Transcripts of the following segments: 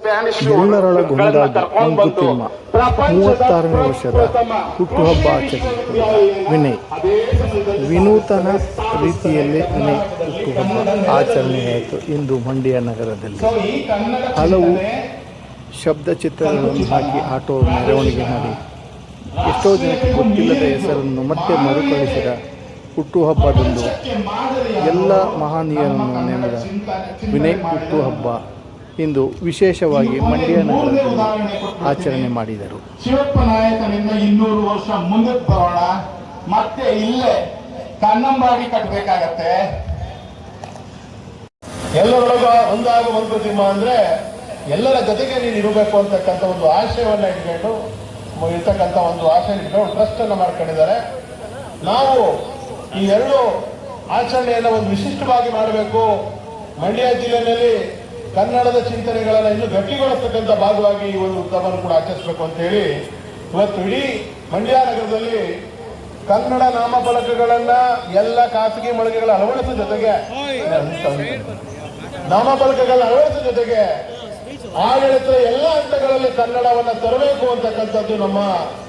ಎಲ್ಲರೊಳಗೊಂದಾಗಿ ಮಂಕುತಿಮ್ಮ 36ನೇ ವರ್ಷದ ಹುಟ್ಟುಹಬ್ಬ ಆಚರಣೆ. ವಿನಯ್ ವಿನೂತನ ರೀತಿಯಲ್ಲಿ ವಿನಯ್ ಹುಟ್ಟುಹಬ್ಬ ಆಚರಣೆಯಾಯಿತು. ಇಂದು ಮಂಡ್ಯ ನಗರದಲ್ಲಿ ಹಲವು ಶಬ್ದಚಿತ್ರಗಳನ್ನು ಹಾಕಿ ಆಟೋ ಮೆರವಣಿಗೆ ಮಾಡಿ ಎಷ್ಟೋ ಜನಕ್ಕೆ ಗೊತ್ತಿಲ್ಲದ ಹೆಸರನ್ನು ಮತ್ತೆ ಮರುಕಳಿಸಿದ ಹುಟ್ಟುಹಬ್ಬದಂದು ಎಲ್ಲ ಮಹನೀಯರನ್ನು ನೆನೆದ ವಿನಯ್ ಹುಟ್ಟುಹಬ್ಬ ಇಂದು ವಿಶೇಷವಾಗಿ ಮಂಡ್ಯ ನಗರದಲ್ಲಿ ಆಚರಣೆ ಮಾಡಿದರು. ಶಿವಪ್ಪ ನಾಯಕನಿಂದ 200 ವರ್ಷ ಮುಂದಕ್ಕೆ ಬರೋಣ. ಮತ್ತೆ ಇಲ್ಲೇ ಕನ್ನಂಬಾಡಿ ಕಟ್ಟಬೇಕಾಗತ್ತೆ. ಎಲ್ಲರೊಳಗ ಒಂದಾಗ ಮಂಕುತಿಮ್ಮ ಅಂದ್ರೆ ಎಲ್ಲರ ಜೊತೆಗೆ ನೀನು ಇರಬೇಕು ಅಂತಕ್ಕಂಥ ಒಂದು ಆಶಯವನ್ನ ಇಟ್ಕೊಂಡು ಇರ್ತಕ್ಕಂಥ ಒಂದು ಆಶಯ ಇಟ್ಕೊಂಡು ಟ್ರಸ್ಟ್ ಅನ್ನ ಮಾಡ್ಕೊಂಡಿದ್ದಾರೆ. ನಾವು ಈ ಎರಡು ಆಚರಣೆಯನ್ನು ಒಂದು ವಿಶಿಷ್ಟವಾಗಿ ಮಾಡಬೇಕು. ಮಂಡ್ಯ ಜಿಲ್ಲೆಯಲ್ಲಿ ಕನ್ನಡದ ಚಿಂತನೆಗಳನ್ನ ಇನ್ನೂ ಗಟ್ಟಿಗೊಳಿಸ್ತಕ್ಕಂಥ ಭಾಗವಾಗಿ ಈ ಒಂದು ಉತ್ಸವವನ್ನು ಕೂಡ ಆಚರಿಸಬೇಕು ಅಂತ ಹೇಳಿ ಇವತ್ತು ಇಡೀ ಮಂಡ್ಯ ನಗರದಲ್ಲಿ ಕನ್ನಡ ನಾಮಫಲಕಗಳನ್ನ ಎಲ್ಲ ಖಾಸಗಿ ಮಳಿಗೆಗಳ ಅಳವಡಿಸೋ ಜೊತೆಗೆ ನಾಮಫಲಕಗಳ ಅಳವಡಿಸೋ ಜೊತೆಗೆ ಆಡಳಿತದ ಎಲ್ಲ ಹಂತಗಳಲ್ಲಿ ಕನ್ನಡವನ್ನ ತರಬೇಕು ಅಂತಕ್ಕಂಥದ್ದು ನಮ್ಮ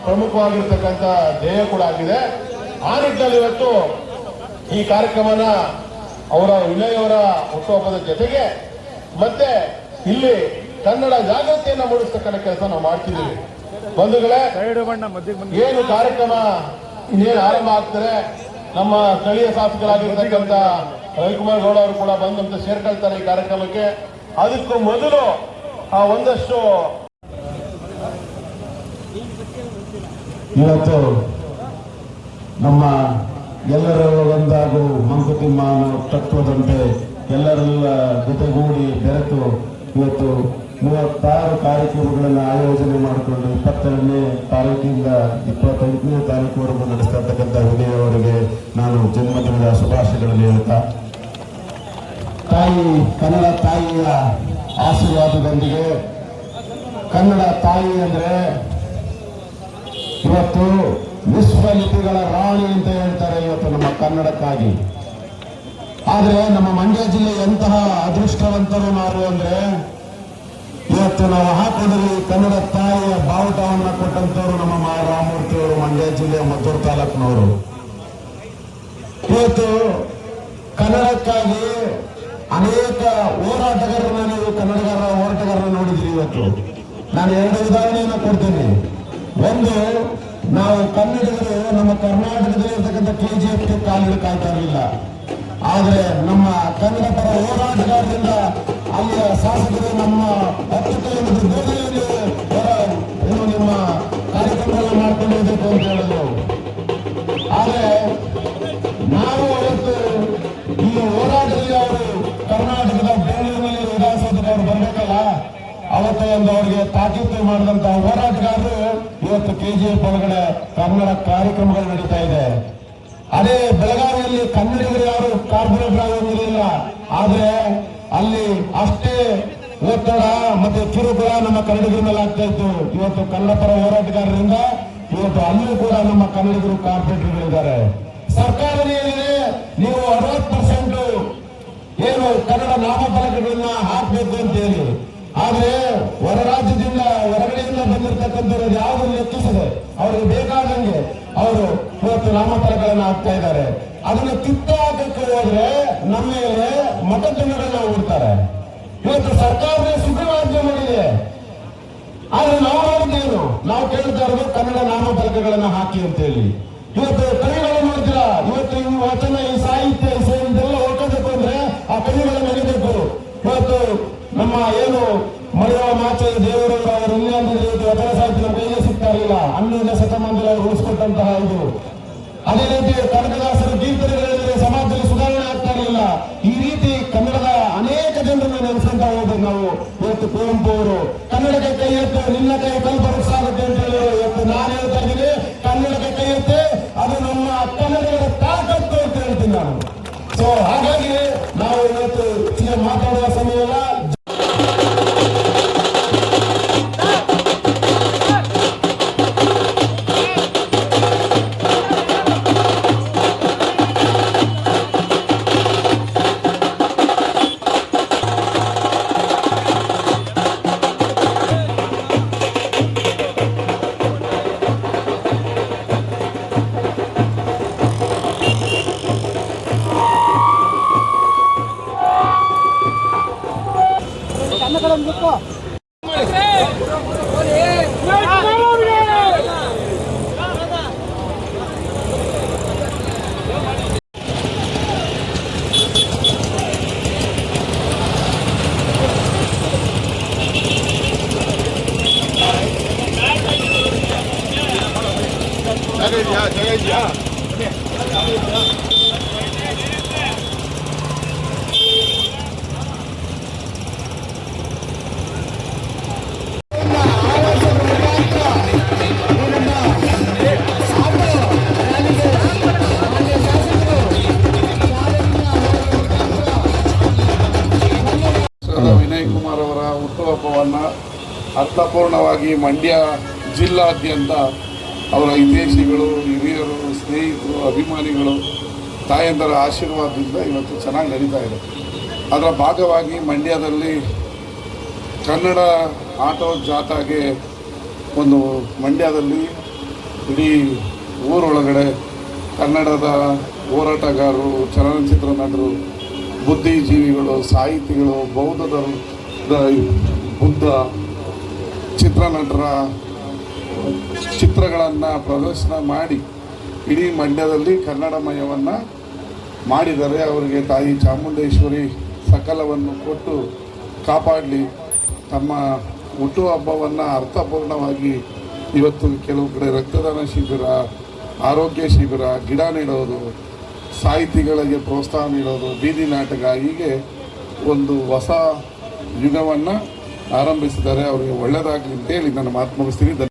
ಪ್ರಮುಖವಾಗಿರ್ತಕ್ಕಂಥ ಧ್ಯೇಯ ಕೂಡ ಆಗಿದೆ. ಆ ನಿಟ್ಟಿನಲ್ಲಿ ಇವತ್ತು ಈ ಕಾರ್ಯಕ್ರಮನ ವಿನಯ್ ಅವರ ಹುಟ್ಟುಹಬ್ಬದ ಜೊತೆಗೆ ಮತ್ತೆ ಇಲ್ಲಿ ಕನ್ನಡ ಜಾಗೃತಿಯನ್ನ ಮೂಡಿಸ್ತಕ್ಕಂಥ ಕೆಲಸ ನಾವು ಮಾಡ್ತಿದ್ದೀವಿ. ಬಂಧುಗಳೇ, ಏನು ಕಾರ್ಯಕ್ರಮ ಇನ್ನೇನು ಆರಂಭ ಆಗ್ತಾರೆ, ನಮ್ಮ ಸ್ಥಳೀಯ ಶಾಸಕರಾಗಿರ್ತಕ್ಕಂಥ ರವಿಕುಮಾರ್ ಗೌಡ ಅವರು ಕೂಡ ಬಂದಂತ ಸೇರ್ಕೊಳ್ತಾರೆ ಈ ಕಾರ್ಯಕ್ರಮಕ್ಕೆ. ಅದಕ್ಕೂ ಮೊದಲು ಒಂದಷ್ಟು ಇವತ್ತು ನಮ್ಮ ಎಲ್ಲರ ಒಂದಾಗೂ ಮಂಕುತಿಮ್ಮ ತತ್ವದಂತೆ ಎಲ್ಲರೆಲ್ಲ ಜೊತೆಗೂಡಿ ಬೆರೆತು ಇವತ್ತು 36 ಕಾರ್ಯಕ್ರಮಗಳನ್ನು ಆಯೋಜನೆ ಮಾಡಿಕೊಂಡು 22ನೇ ತಾರೀಕಿಂದ 25ನೇ ತಾರೀಕುವರೆಗೂ ನಡೆಸ್ತಾ ಇರ್ತಕ್ಕಂಥ ವಿನಯ್ ಅವರಿಗೆ ನಾನು ಜನ್ಮದಿನದ ಶುಭಾಶಯಗಳನ್ನು ಹೇಳ್ತಾ, ತಾಯಿ ಕನ್ನಡ ತಾಯಿಯ ಆಶೀರ್ವಾದದೊಂದಿಗೆ, ಕನ್ನಡ ತಾಯಿ ಅಂದ್ರೆ ಇವತ್ತು ವಿಶ್ವಲಿಪಿಗಳ ರಾಣಿ ಅಂತ ಹೇಳ್ತಾರೆ ಇವತ್ತು ನಮ್ಮ ಕನ್ನಡಕ್ಕಾಗಿ. ಆದ್ರೆ ನಮ್ಮ ಮಂಡ್ಯ ಜಿಲ್ಲೆ ಎಂತಹ ಅದೃಷ್ಟವಂತರು ನಾವು ಅಂದ್ರೆ ಇವತ್ತು ನಾವು ಹಾಕೋದ್ರಲ್ಲಿ ಕನ್ನಡ ತಾಯಿಯ ಬಾವುಟವನ್ನ ಕೊಟ್ಟಂತವರು ನಮ್ಮ ರಾಮಮೂರ್ತಿ ಅವರು, ಮಂಡ್ಯ ಜಿಲ್ಲೆಯ ಮದ್ದೂರು ತಾಲೂಕಿನವರು. ಇವತ್ತು ಕನ್ನಡಕ್ಕಾಗಿ ಅನೇಕ ಹೋರಾಟಗಾರರನ್ನ ನೀವು ಹೋರಾಟಗಾರರನ್ನ ನೋಡಿದ್ರಿ. ಇವತ್ತು ನಾನು 2 ಉದಾಹರಣೆಯನ್ನು ಕೊಡ್ತೇನೆ. ಒಂದು, ನಾವು ಕನ್ನಡಿಗರು ನಮ್ಮ ಕರ್ನಾಟಕದಲ್ಲಿ ಇರ್ತಕ್ಕಂಥ KGF ಕಾಲಿಡಕ್ಕಾಗ್ತಾ ಇರಲಿಲ್ಲ. ಆದ್ರೆ ನಮ್ಮ ಕನ್ನಡ ಪರ ಹೋರಾಟಗಾರರಿಂದ ಅಲ್ಲಿಯ ಶಾಸಕರು ನಮ್ಮ 10 ಕಿಲೋಮೀಟರ್ ದೂರದಲ್ಲಿ ನಿಮ್ಮ ಕಾರ್ಯಕ್ರಮಗಳನ್ನು ಮಾಡ್ಕೊಂಡು ಹೋಗಬೇಕು ಅಂತ ಹೇಳಿದ್ರು. ಆದ್ರೆ ನಾವು ಇವತ್ತು ಈ ಹೋರಾಟದಲ್ಲಿ ಅವರು ಕರ್ನಾಟಕದ ಬೆಂಗಳೂರಿನಲ್ಲಿ ವಿಧಾನಸೌಧಕ್ಕೆ ಅವರು ಬರ್ಬೇಕಲ್ಲ, ಅವತ್ತು ಒಂದು ಅವರಿಗೆ ತಾಕೀತು ಮಾಡಿದಂತ ಹೋರಾಟಗಾರರು ಇವತ್ತು KGF ಒಳಗಡೆ ಕನ್ನಡ ಕಾರ್ಯಕ್ರಮಗಳು ನಡೀತಾ ಇದೆ. ಅದೇ ಬೆಳಗಾವಿಯಲ್ಲಿ ಕನ್ನಡಿಗರು ಯಾರು ಕಾರ್ಪೊರೇಟರ್ ಆಗಿರಲಿಲ್ಲ. ಆದ್ರೆ ಅಲ್ಲಿ ಅಷ್ಟೇ ಒತ್ತಡ ಮತ್ತೆ ಕಿರುಕುಳ ನಮ್ಮ ಕನ್ನಡಿಗರ ಮೇಲೆ ಆಗ್ತಾ ಇತ್ತು. ಇವತ್ತು ಕನ್ನಡ ಪರ ಹೋರಾಟಗಾರರಿಂದ ಇವತ್ತು ಅಲ್ಲೂ ಕೂಡ ನಮ್ಮ ಕನ್ನಡಿಗರು ಕಾರ್ಪೊರೇಟರ್ಗಳಿದ್ದಾರೆ. ಸರ್ಕಾರದಲ್ಲಿ ನೀವು 60% ಏನು ಕನ್ನಡ ನಾಮಫಲಕಗಳನ್ನ ಹಾಕಬೇಕು ಅಂತ ಹೇಳಿ, ಆದ್ರೆ ಹೊರ ರಾಜ್ಯದಿಂದ ಹೊರಗಡೆಯಿಂದ ಬಂದಿರತಕ್ಕಂಥವ್ರು ಯಾವುದು ಲೆಕ್ಕಿಸದೆ ಅವ್ರಿಗೆ ಬೇಕಾದಂಗೆ ಅವರು ಇವತ್ತು ನಾಮಫಲಕಗಳನ್ನ ಹಾಕ್ತಾ ಇದ್ದಾರೆ. ಅದನ್ನ ಕಿತ್ತು ಹಾಕಕ್ಕೆ ಹೋದ್ರೆ ನಮ್ಮ ಮೇಲೆ ಮತದಂಡಗಳನ್ನ ಹೂಡ್ತಾರೆ. ಇವತ್ತು ಸರ್ಕಾರವೇ ಸುಗ್ರೀವಾಜ್ಞೆ ಮಾಡಿದೆ. ಆದ್ರೆ ನಾವು ಮಾಡಿದ್ದೇನು, ನಾವು ಕೇಳ್ತಾ ಇರೋದು ಕನ್ನಡ ನಾಮಫಲಕಗಳನ್ನ ಹಾಕಿ ಅಂತ ಹೇಳಿ. ಇವತ್ತು ಕವಿಗಳು ನೋಡ್ತೀರಾ, ಇವತ್ತು ಈ ವಚನ, ಈ ಸಾಹಿತ್ಯ, ಇದೆಲ್ಲ ಹೋಗ್ಕೋಬೇಕು ಅಂದ್ರೆ ಆ ಕವಿಗಳನ್ನ ನಡೀಬೇಕು. ಇವತ್ತು ನಮ್ಮ ಏನು ಮಳೆಯ ಮಾಚೆ ದೇವರವರು ಅವರು ಇನ್ನೊಂದು ವಚನ ಸಾಹಿತ್ಯ ಕೈಗೆ ಸಿಗ್ತಾ ಇರಲಿಲ್ಲ. 12ನೇ ಶತಮಾನದಲ್ಲಿ ಅವರು ಉಳಿಸ್ಕೊಟ್ಟಂತಹ ಇದು. ಅದೇ ರೀತಿ ಕನಕದಾಸರು ಕೀರ್ತನೆಗಳಲ್ಲಿ ಸಮಾಜದಲ್ಲಿ ಸುಧಾರಣೆ ಆಗ್ತಾ ಇರಲಿಲ್ಲ. ಈ ರೀತಿ ಕನ್ನಡದ ಅನೇಕ ಜನರನ್ನು ನೆನೆಸ್ಕೊಂತ ಹೋಗ್ಬೇಕು ನಾವು. ಇವತ್ತು ಕುವೆಂಪು ಅವರು ಕನ್ನಡಕ್ಕೆ ಕೈ ಎತ್ತು, ನಿನ್ನ ಕೈ ಕಲ್ಪ ಸಾಗುತ್ತೆ ಅಂತ ಹೇಳಿ ಇವತ್ತು ನಾನು ಹೇಳ್ತಾ ಇದ್ದೀನಿ. ಕನ್ನಡಕ್ಕೆ ಕೈ ಎತ್ತೆ, ಅದು ನಮ್ಮ ಕನ್ನಡಿಗರ ತಾಕತ್ತು ಅಂತ ಹೇಳ್ತೀನಿ ನಾನು. ಸೊ ಹಾಗಾಗಿ ನಾವು ಇವತ್ತು ಮಾತಾಡುವ ಸಮಯ ವಿನಯ್ ಕುಮಾರ್ ಅವರ ಹುಟ್ಟುಹಬ್ಬವನ್ನು ಅರ್ಥಪೂರ್ಣವಾಗಿ ಮಂಡ್ಯ ಜಿಲ್ಲಾದ್ಯಂತ ಅವರ ಹಿತೈಷಿಗಳು, ಹಿರಿಯರು, ಸ್ನೇಹಿತರು, ಅಭಿಮಾನಿಗಳು, ತಾಯಂದರ ಆಶೀರ್ವಾದದಿಂದ ಇವತ್ತು ಚೆನ್ನಾಗಿ ನಡೀತಾ ಇದೆ. ಅದರ ಭಾಗವಾಗಿ ಮಂಡ್ಯದಲ್ಲಿ ಕನ್ನಡ ಆಟೋ ಜಾಥಾಗೆ ಒಂದು ಮಂಡ್ಯದಲ್ಲಿ ಇಡೀ ಊರೊಳಗಡೆ ಕನ್ನಡದ ಹೋರಾಟಗಾರರು, ಚಲನಚಿತ್ರ ನಟರು, ಬುದ್ಧಿಜೀವಿಗಳು, ಸಾಹಿತಿಗಳು, ಬುದ್ಧ ಚಿತ್ರನಟರ ಚಿತ್ರಗಳನ್ನು ಪ್ರದರ್ಶನ ಮಾಡಿ ಇಡೀ ಮಂಡ್ಯದಲ್ಲಿ ಕನ್ನಡಮಯವನ್ನು ಮಾಡಿದರೆ ಅವರಿಗೆ ತಾಯಿ ಚಾಮುಂಡೇಶ್ವರಿ ಸಕಲವನ್ನು ಕೊಟ್ಟು ಕಾಪಾಡಲಿ. ತಮ್ಮ ಹುಟ್ಟುಹಬ್ಬವನ್ನು ಅರ್ಥಪೂರ್ಣವಾಗಿ ಇವತ್ತು ಕೆಲವು ಕಡೆ ರಕ್ತದಾನ ಶಿಬಿರ, ಆರೋಗ್ಯ ಶಿಬಿರ, ಗಿಡ ನೆಡೋದು, ಸಾಹಿತಿಗಳಿಗೆ ಪ್ರೋತ್ಸಾಹ ನೀಡೋದು, ಬೀದಿ ನಾಟಕ, ಹೀಗೆ ಒಂದು ಹೊಸ ಯುಗವನ್ನು ಆರಂಭಿಸಿದ್ದಾರೆ. ಅವರಿಗೆ ಒಳ್ಳೆಯದಾಗಲಿ ಅಂತೇಳಿ ನನ್ನ ಮಾತು ಮುಗಿಸ್ತೀನಿ.